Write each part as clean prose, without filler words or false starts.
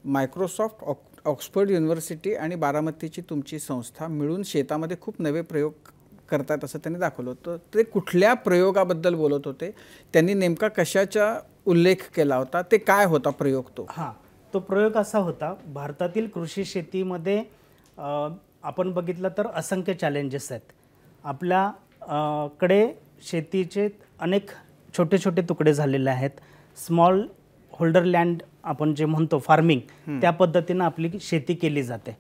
Microsoft, Oxford university आणि बारामतीची तुमची संस्था मिळून शेतामध्ये खूप नवे प्रयोग करतात असं त्यांनी दाखवलं होतं. ते कुठल्या प्रयोगाबद्दल बोलत होते? त्यांनी नेमका कशाचा उल्लेख केला होता? ते काय होता प्रयोग तो? तो प्रयोग असा होता, भारतातील कृषी शेतीमध्ये आपण बघितलं तर असंख्य चॅलेंजेस आहेत. आपल्या कडे शेतीचे अनेक छोटे छोटे तुकडे झालेले आहेत. स्मॉल होल्डर लँड आपण जे म्हणतो फार्मिंग, त्या पद्धतीनं आपली शेती केली जाते.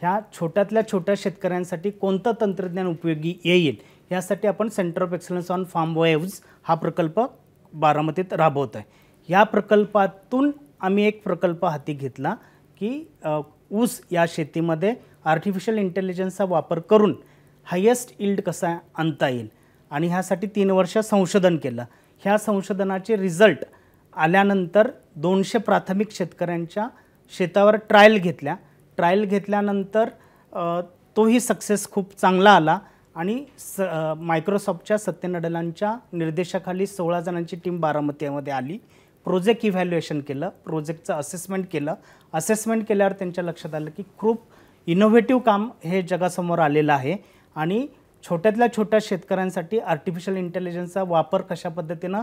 ह्या छोट्यातल्या छोट्या शेतकऱ्यांसाठी कोणतं तंत्रज्ञान उपयोगी येईल यासाठी आपण centre of excellence on farm waves हा प्रकल्प बारामतीत राबवतो आहे. या प्रकल्पातून आम्ही एक प्रकल्प हाती घेतला की ऊस या शेतीमध्ये आर्टिफिशियल इंटेलिजन्सचा वापर करून हायेस्ट यील्ड कसा आणता येईल आणि ह्यासाठी 3 वर्ष संशोधन केलं. ह्या संशोधनाचे रिझल्ट आल्यानंतर 200 प्राथमिक शेतकऱ्यांच्या शेतावर ट्रायल घेतल्यानंतर तोही सक्सेस खूप चांगला आला आणि मायक्रोसॉफ्टच्या सत्य नडेलांच्या निर्देशाखाली 16 जणांची टीम बारामतीमध्ये आली. प्रोजेक्ट इव्हॅल्युएशन केलं, प्रोजेक्टचं असेसमेंट केलं. असेसमेंट केल्यावर त्यांच्या लक्षात आलं की खूप इनोव्हेटिव्ह काम हे जगासमोर आलेलं आहे आणि छोट्यातल्या छोट्या शेतकऱ्यांसाठी आर्टिफिशियल इंटेलिजन्सचा वापर कशा पद्धतीनं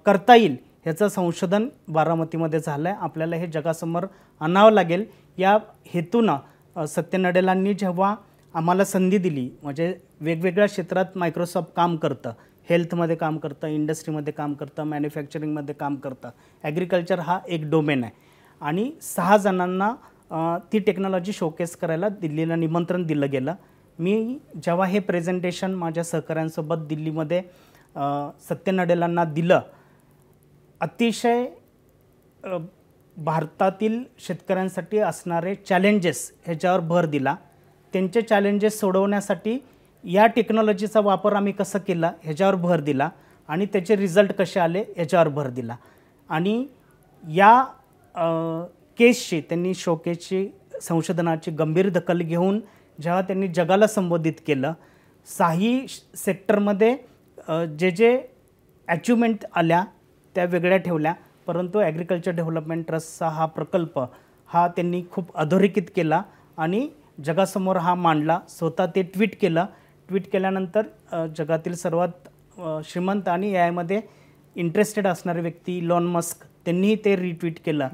करता येईल ह्याचं संशोधन बारामतीमध्ये झालं आहे. आपल्याला हे जगासमोर आणावं लागेल. या हेतूनं सत्य नडेलांनी जेव्हा आम्हाला संधी दिली, म्हणजे वेगवेगळ्या क्षेत्रात मायक्रोसॉफ्ट काम करतं, हेल्थमध्ये काम करतं, इंडस्ट्रीमध्ये काम करतं, मॅन्युफॅक्चरिंगमध्ये काम करतं, ॲग्रिकल्चर हा एक डोमेन आहे आणि 6 जणांना ती टेक्नॉलॉजी शोकेस करायला दिल्लीला निमंत्रण दिलं गेलं. मी जेव्हा हे प्रेझेंटेशन माझ्या सहकाऱ्यांसोबत दिल्लीमध्ये सत्य नडेलांना दिलं, अतिशय भारतातील शेतकऱ्यांसाठी असणारे चॅलेंजेस ह्याच्यावर भर दिला. त्यांचे चॅलेंजेस सोडवण्यासाठी या टेक्नॉलॉजीचा वापर आम्ही कसं केला ह्याच्यावर भर दिला आणि त्याचे रिझल्ट कसे आले ह्याच्यावर भर दिला. आणि या केसची त्यांनी शोकेसची संशोधनाची गंभीर दखल घेऊन जेव्हा त्यांनी जगाला संबोधित केलं, 6ही सेक्टरमध्ये जे अचिव्हमेंट आल्या त्या वेगळ्या ठेवल्या, परंतु ॲग्रिकल्चर डेव्हलपमेंट ट्रस्टचा हा प्रकल्प हा त्यांनी खूप अधोरेखित केला आणि जगासमोर हा मांडला. स्वतः ते ट्विट केल्यानंतर जगातील सर्वात श्रीमंत आणि यामध्ये इंटरेस्टेड असणारे व्यक्ती इलॉन मस्क त्यांनी ते रिट्विट केलं.